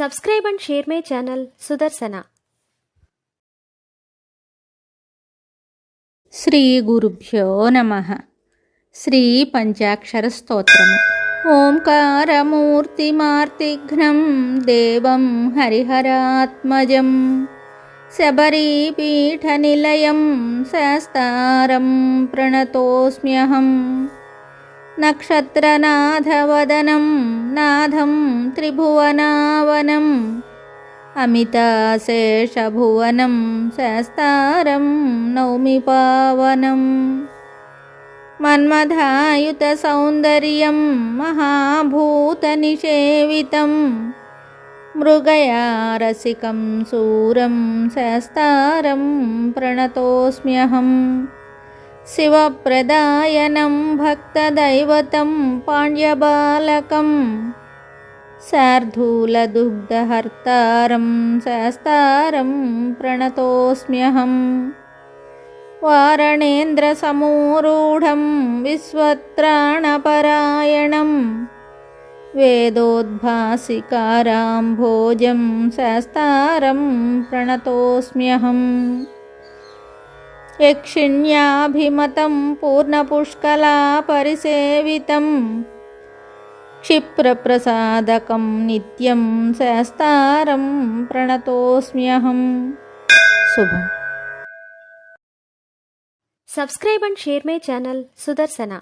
Subscribe and share my channel Sudarsana. Shri గురుభ్యో నమః. శ్రీ పంచాక్షర స్తోత్రము. ఓంకారమూర్తిమార్తిఘ్నం దేవం హరిహరాత్మజం శబరీపీఠనిలయం శాస్తారం ప్రణతోస్మ్యహం. నక్షత్రనాథవదనం నాథం త్రిభువనావనం అమితాశేషభువనం శాస్తారం నౌమి పావనం. మన్మథాయుతసౌందర్యం మహాభూతనిషేవితం మృగయారసికం శూరం శాస్తారం ప్రణతోస్మ్యహం. శివప్రదాయనం భక్తదైవతం పాండ్యబాలకం శార్దూలదుగ్ధహర్తారం శాస్తారం ప్రణతోస్మ్యహం. వారణేంద్రసమూరూఢం విశ్వత్రాణపరాయణం వేదోద్భాసికారాంభోజం శాస్తారం ప్రణతోస్మ్యహం. యక్షిణ్యాభిమతం పూర్ణపుష్కలాపరిసేవితం క్షిప్రప్రసాదకం నిత్యం శాస్తారం ప్రణతోస్మ్యహం. శుభం. Subscribe and share my channel Sudarsana.